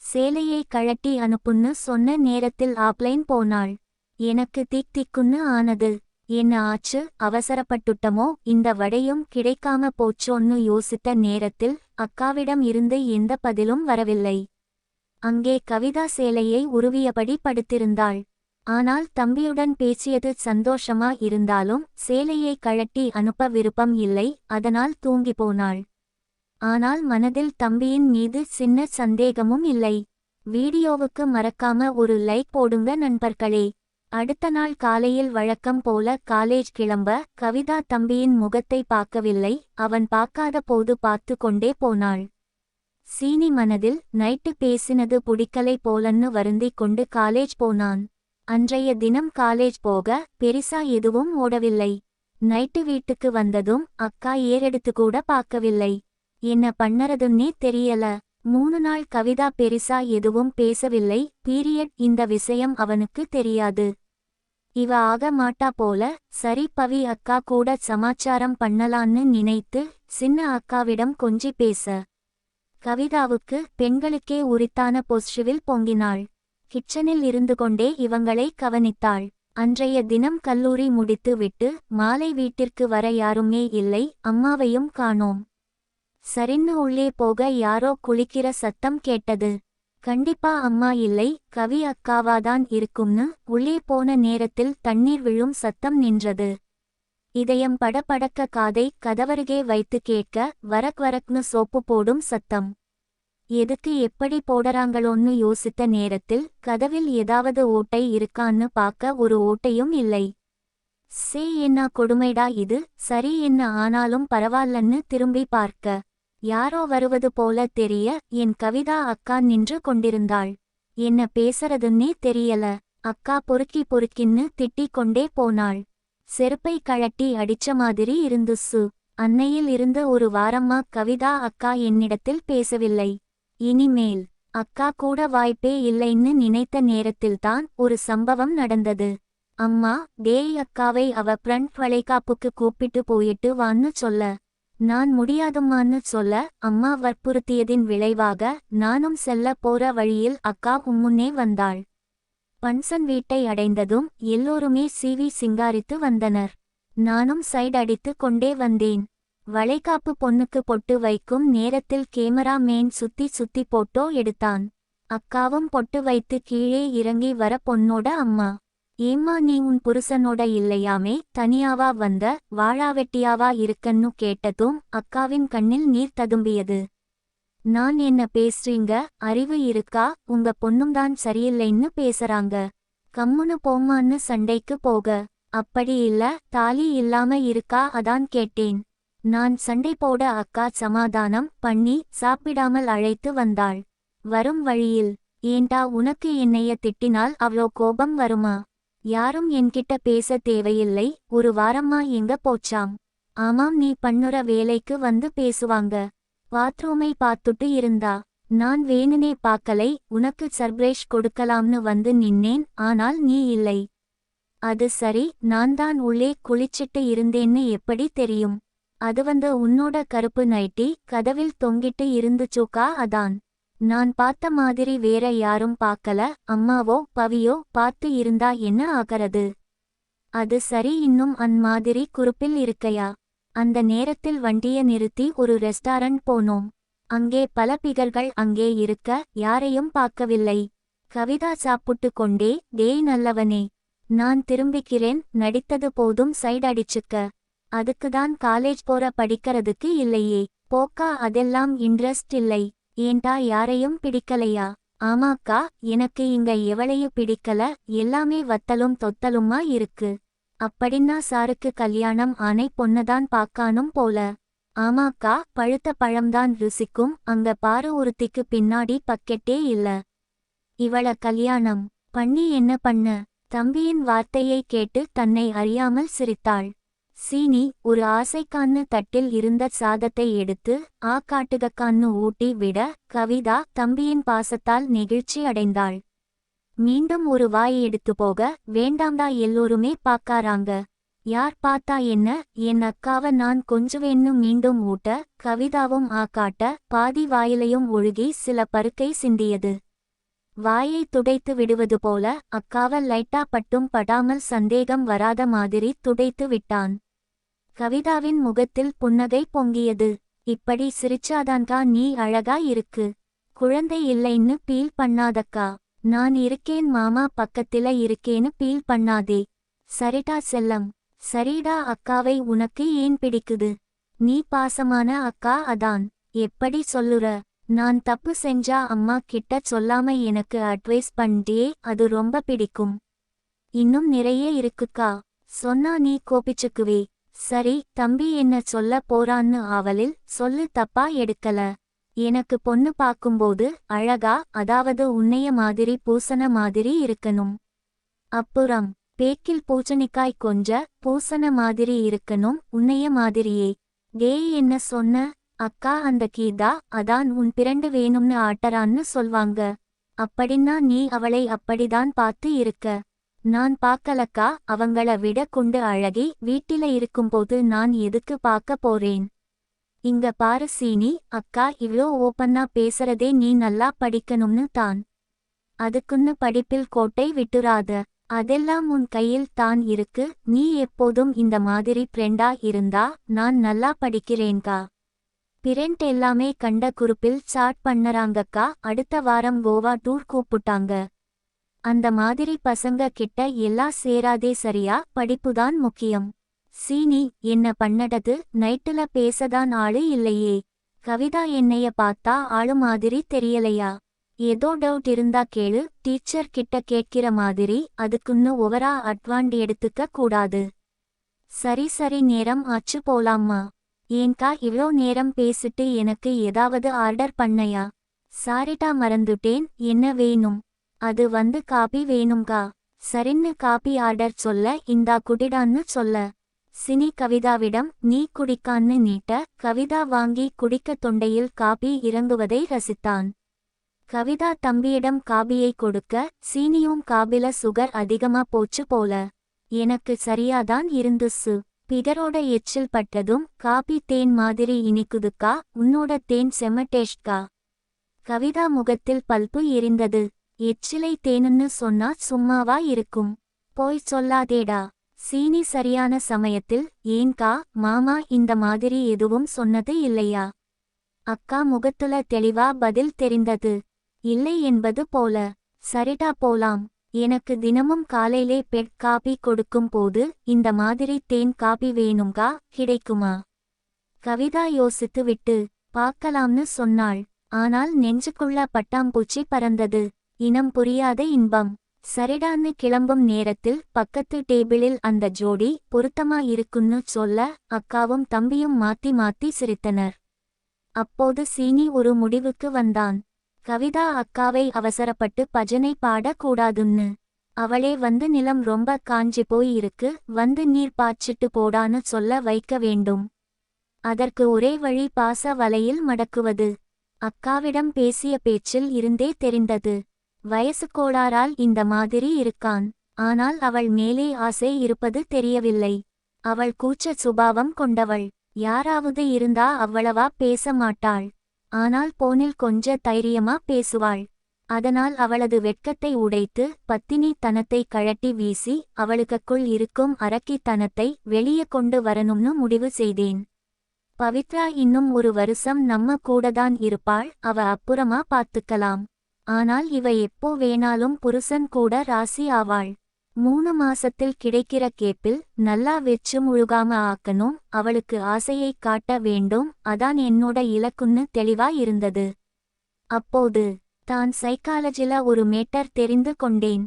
சேலையை கழட்டி அனுப்புன்னு சொன்ன நேரத்தில் ஆப்லைன் போனாள். எனக்கு திக் திக்குன்னு ஆனது. என்ன ஆச்சு, அவசரப்பட்டுட்டமோ, இந்த வடையும் கிடைக்காம போச்சோன்னு யோசித்த நேரத்தில் அக்காவிடம் இருந்து எந்த பதிலும் வரவில்லை. அங்கே கவிதா சேலையை உருவியபடி படுத்திருந்தாள். ஆனால் தம்பியுடன் பேசியது சந்தோஷமா இருந்தாலும் சேலையை கழட்டி அனுப்ப விருப்பம் இல்லை, அதனால் தூங்கி போனாள். ஆனால் மனதில் தம்பியின் மீது சின்ன சந்தேகமும் இல்லை. வீடியோவுக்கு மறக்காம ஒரு லைக் போடுங்க நண்பர்களே. அடுத்த நாள் காலையில் வழக்கம் போல காலேஜ் கிளம்ப கவிதா தம்பியின் முகத்தை பார்க்கவில்லை, அவன் பார்க்காத போது பார்த்து கொண்டே போனாள். சீனி மனதில் நைட்டு பேசினது புடிக்கலை போலன்னு வருந்திக் கொண்டு காலேஜ் போனான். அன்றைய தினம் காலேஜ் போக பெரிசா எதுவும் ஓடவில்லை. நைட்டு வீட்டுக்கு வந்ததும் அக்கா ஏறெடுத்து கூட பார்க்கவில்லை. என்ன பண்ணறதுன்னே தெரியல. 3 நாள் கவிதா பெரிசா எதுவும் பேசவில்லை. பீரியட் இந்த விஷயம் அவனுக்கு தெரியாது. இவ ஆக மாட்டா போல. சரி பவி அக்கா கூட சமாச்சாரம் பண்ணலான்னு நினைத்து சின்ன அக்காவிடம் கொஞ்சி பேச கவிதாவுக்கு பெண்களுக்கே உரித்தான பொஸ்ஷுவில் பொங்கினாள். கிச்சனில் இருந்து கொண்டே இவங்களை கவனித்தாள். அன்றைய தினம் கல்லூரி முடித்து விட்டு மாலை வீட்டிற்கு வர யாருமே இல்லை, அம்மாவையும் காணோம். சரின்னு உள்ளே போக யாரோ குளிக்கிற சத்தம் கேட்டது. கண்டிப்பா அம்மா இல்லை, கவி அக்காவாதான் இருக்கும்னு உள்ளே போன நேரத்தில் தண்ணீர் விழும் சத்தம் நின்றது. இதயம் படபடக்க காதை கதவருகே வைத்து கேட்க வரக் வரக்னு சோப்பு போடும் சத்தம். எதுக்கு எப்படி போடறாங்களோன்னு யோசித்த நேரத்தில் கதவில் ஏதாவது ஓட்டை இருக்கான்னு பார்க்க ஒரு ஓட்டையும் இல்லை. சே என்ன கொடுமைடா இது, சரி என்ன ஆனாலும் பரவாயில்லன்னு திரும்பி பார்க்க யாரோ வருவது போல தெரிய என் கவிதா அக்கா நின்று கொண்டிருந்தாள். என்ன பேசறதுன்னே தெரியல. அக்கா பொறுக்கி பொறுக்கின்னு திட்டிக் கொண்டே போனாள். செருப்பை கழட்டி அடிச்ச மாதிரி இருந்துச்சு. அன்னையில் இருந்து ஒரு வாரமா கவிதா அக்கா என்னிடத்தில் பேசவில்லை. இனிமேல் அக்கா கூட வாய்ப்பே இல்லைன்னு நினைத்த நேரத்தில்தான் ஒரு சம்பவம் நடந்தது. அம்மா டேய் அக்காவை அவ ஃப்ரெண்ட் வளைகாப்புக்கு கூப்பிட்டு போயிட்டு வான்னு சொல்ல. நான் முடியாதும்மான்னு சொல்ல அம்மா வற்புறுத்தியதின் விளைவாக நானும் செல்ல போற வழியில் அக்கா முன்னே வந்தாள். பன்சன் வீட்டை அடைந்ததும் எல்லோருமே சீவி சிங்காரித்து வந்தனர். நானும் சைடு அடித்து கொண்டே வந்தேன். வளைகாப்பு பொண்ணுக்கு பொட்டு வைக்கும் நேரத்தில் கேமரா மேன் சுத்தி சுத்தி போட்டோ எடுத்தான். அக்காவும் பொட்டு வைத்து கீழே இறங்கி வர பொண்ணோட அம்மா, ஏம்மா நீ உன் புருஷனோட இல்லையாமே, தனியாவா வந்த, வாழாவெட்டியாவா இருக்கன்னு கேட்டதும் அக்காவின் கண்ணில் நீர் ததும்பியது. நான் என்ன பேசுறீங்க, அறிவு இருக்கா, உங்க பொண்ணும்தான் சரியில்லைன்னு பேசுறாங்க, கம்முன்னு போம்மான்னு சண்டைக்கு போக. அப்படி இல்ல, தாலி இல்லாம இருக்கா அதான் கேட்டேன். நான் சண்டை போட அக்கா சமாதானம் பண்ணி சாப்பிடாமல் அழைத்து வந்தாள். வரும் வழியில், ஏண்டா உனக்கு என்னைய திட்டினால் அவ்வளோ கோபம் வருமா? யாரும் என்கிட்ட பேச தேவையில்லை, ஒரு வாரமா எங்க போச்சாம்? ஆமாம் நீ பண்ணுற வேலைக்கு வந்து பேசுவாங்க. பாத்ரூமை பார்த்துட்டு இருந்தா. நான் வேணுனே பார்க்கலை, உனக்கு சர்ப்ரைஸ் கொடுக்கலாம்னு வந்து நின்னேன், ஆனால் நீ இல்லை. அது சரி, நான் தான் உள்ளே குளிச்சிட்டு இருந்தேன்னு எப்படி தெரியும்? அது வந்து உன்னோட கருப்பு நைட்டி கதவில் தொங்கிட்டு இருந்துச்சுக்கா அதான். நான் பார்த்த மாதிரி வேற யாரும் பார்க்கல, அம்மாவோ பவியோ பார்த்து இருந்தா என்ன ஆகிறது? அது சரி, இன்னும் மாதிரி குறுப்பில் இருக்கையா? அந்த நேரத்தில் வண்டிய நிறுத்தி ஒரு ரெஸ்டாரண்ட் போனோம். அங்கே பல பிகர்கள் அங்கே இருக்க யாரையும் பார்க்கவில்லை. கவிதா சாப்பிட்டு கொண்டே, டேய் நல்லவனே, நான் திரும்பிக்கிறேன், நடித்தது போதும் சைடு அடிச்சுக்க. அதுக்குதான் காலேஜ் போற படிக்கிறதுக்கு இல்லையே. போக்கா அதெல்லாம் இன்ட்ரெஸ்ட் இல்லை. ஏண்டா யாரையும் பிடிக்கலையா? ஆமாக்கா, எனக்கு இங்க எவளையும் பிடிக்கல, எல்லாமே வத்தலும் தொத்தலுமா இருக்கு. அப்படின்னா சாருக்கு கல்யாணம் ஆனை பொண்ணதான் பார்க்கானும் போல. ஆமாக்கா, பழுத்த பழம்தான் ருசிக்கும், அங்க பாரு ஒருத்திக்கு பின்னாடி பக்கெட்டே இல்ல. இவள கல்யாணம் பண்ணி என்ன பண்ண? தம்பியின் வார்த்தையை கேட்டு தன்னை அறியாமல் சிரித்தாள். சீனி ஒரு ஆசைக்கான்னு தட்டில் இருந்த சாதத்தை எடுத்து காட்டுகக்கான்னு ஊட்டி விட கவிதா தம்பியின் பாசத்தால் நெகிழ்ச்சி அடைந்தாள். மீண்டும் ஒரு வாய் எடுத்து போக, வேண்டாம்டா எல்லோருமே பார்க்காராங்க. யார் பார்த்தா என்ன, என் அக்காவ நான் கொஞ்சுவேன்னு மீண்டும் ஊட்ட கவிதாவும் காட்ட பாதி வாயிலையும் ஒழுகி சில பருக்கை சிந்தியது. வாயை துடைத்து விடுவது போல அக்காவ லைட்டா பட்டும் படாமல் சந்தேகம் வராத மாதிரி துடைத்து விட்டான். கவிதாவின் முகத்தில் புன்னகை பொங்கியது. இப்படி சிரிச்சாதான்கா நீ அழகா இருக்கு. குழந்தை இல்லைன்னு பீல் பண்ணாதக்கா. நான் இருக்கேன் மாமா பக்கத்தில இருக்கேன்னு பீல் பண்ணாதே. சரிடா செல்லம். சரிடா அக்காவை உனக்கு ஏன் பிடிக்குது? நீ பாசமான அக்கா அதான். எப்படி சொல்லுற? நான் தப்பு செஞ்சா அம்மா கிட்ட சொல்லாம எனக்கு அட்வைஸ் பண்ணிட்டே அது ரொம்ப பிடிக்கும். இன்னும் நிறைய இருக்குக்கா. சொன்னா நீ கோபிச்சுக்குவே. சரி தம்பி என்ன சொல்ல போறான்னு ஆவலில் சொல்லு தப்பா எடுக்கல. எனக்கு பொண்ணு பாக்கும்போது அழகா அதாவது உன்னைய மாதிரி பூசண மாதிரி இருக்கணும். அப்புறம் பேக்கில் பூச்சணிக்காய் கொஞ்ச பூசண மாதிரி இருக்கணும் உன்னைய மாதிரியே. டேய் என்ன சொன்ன? அக்கா அந்த கீதா அதான் உன் பிரண்டு வேணும்னு ஆட்டறான்னு சொல்வாங்க. அப்படின்னா நீ அவளை அப்படிதான் பார்த்து இருக்க. நான் பாக்கலக்கா அவங்கள விட குண்டு அழகி வீட்டில இருக்கும்போது நான் எதுக்கு பார்க்க போறேன். இங்க பாரு சீனி அக்கா இவ்ளோ ஓப்பன்னா பேசறதே நீ நல்லா படிக்கணும்னு தான். அதுக்குன்னு படிப்பில் கோட்டை விட்டுறாத. அதெல்லாம் உன் கையில் தான் இருக்கு. நீ எப்போதும் இந்த மாதிரி ஃப்ரெண்டா இருந்தா நான் நல்லா படிக்கிறேன்கா. பிரண்ட் எல்லாமே கண்ட குரூப்பில் சாட் பண்ணறாங்கக்கா. அடுத்த வாரம் கோவா டூர் கூப்பிட்டாங்க. அந்த மாதிரி பசங்க கிட்ட எல்லாம் சேராதே சரியா? படிப்புதான் முக்கியம். சீனி என்ன பண்ணடது? நைட்டுல பேசதான் ஆளு இல்லையே. கவிதா என்னைய பார்த்தா ஆளு மாதிரி தெரியலையா? ஏதோ டவுட் இருந்தா கேளு. டீச்சர் கிட்ட கேட்கிற மாதிரி அதுக்குன்னு ஓவரா அட்வான்ட் எடுத்துக்க கூடாது. சரி சரி நேரம் ஆச்சு போலாம்மா. ஏன்கா இவ்ளோ நேரம் பேசிட்டு எனக்கு ஏதாவது ஆர்டர் பண்ணையா? சாரிட்டா மறந்துட்டேன். என்ன வேணும்? அது வந்து காபி வேணும்கா. சரின்னு காபி ஆர்டர் சொல்ல இந்தா குடிடான்னு சொல்ல. சினி கவிதாவிடம் நீ குடிக்கான்னு நீட்ட கவிதா வாங்கி குடிக்க தொண்டையில் காபி இறங்குவதை ரசித்தான். கவிதா தம்பியிடம் காபியை கொடுக்க சீனியும் காபில சுகர் அதிகமா போச்சு போல. எனக்கு சரியாதான் இருந்துச்சு. பிகரோட எச்சில் பட்டதும் காபி தேன் மாதிரி இனிக்குதுக்கா. உன்னோட தேன் செம்ம டேஸ்ட்கா. கவிதா முகத்தில் பல்பு எரிந்தது. எச்சிலை தேனுன்னு சொன்னா சும்மாவா இருக்கும்? போய் சொல்லாதேடா. சீனி சரியான சமயத்தில் ஏன்கா மாமா இந்த மாதிரி எதுவும் சொன்னது இல்லையா? அக்கா முகத்துல தெளிவா பதில் தெரிந்தது. இல்லை என்பது போல. சரிடா போலாம். எனக்கு தினமும் காலையிலே பெட் காபி கொடுக்கும் போது இந்த மாதிரி தேன் காபி வேணும்கா. கிடைக்குமா? கவிதா யோசித்து விட்டு பார்க்கலாம்னு சொன்னாள். ஆனால் நெஞ்சுக்குள்ள பட்டாம்பூச்சி பறந்தது. இனம் புரியாத இன்பம். சரிடான்னு கிளம்பும் நேரத்தில் பக்கத்து டேபிளில் அந்த ஜோடி பொருத்தமா இருக்குன்னு சொல்ல அக்காவும் தம்பியும் மாத்தி மாத்தி சிரித்தனர். அப்போது சீனி ஒரு முடிவுக்கு வந்தான். கவிதா அக்காவை அவசரப்பட்டு பஜனை பாட கூடாதுன்னு. அவளே வந்து நிலம் ரொம்ப காஞ்சி போய் இருக்கு வந்து நீர் பாய்ச்சிட்டு போடான்னு சொல்ல வைக்க வேண்டும். அதற்கு ஒரே வழி பாச வலையில் மடக்குவது. அக்காவிடம் பேசிய பேச்சில் இருந்தே தெரிந்தது. வயசு கோளாறால் இந்த மாதிரி இருக்கான். ஆனால் அவள் மேலே ஆசை இருப்பது தெரியவில்லை. அவள் கூச்ச சுபாவம் கொண்டவள். யாராவது இருந்தா அவ்வளவா பேச மாட்டாள். ஆனால் போனில் கொஞ்ச தைரியமா பேசுவாள். அதனால் அவளது வெட்கத்தை உடைத்து பத்தினி தனத்தை கழட்டி வீசி அவளுக்குள் இருக்கும் அரக்கித்தனத்தை வெளியே கொண்டு வரணும்னு முடிவு செய்தேன். பவித்ரா இன்னும் ஒரு வருஷம் நம்ம கூடதான் இருப்பாள். அவ அப்புறமா பார்த்துக்கலாம். ஆனால் இவ எப்போ வேணாலும் புருஷன் கூட ராசி ஆவாள். 3 மாசத்தில் கிடைக்கிற கேப்பில் நல்லா வெச்சு முழுகாம ஆக்கணும். அவளுக்கு ஆசையை காட்ட வேண்டும். அதான் என்னோட இலக்குன்னு தெளிவா இருந்தது. அப்போது தான் சைக்காலஜில ஒரு மேட்டர் தெரிந்து கொண்டேன்.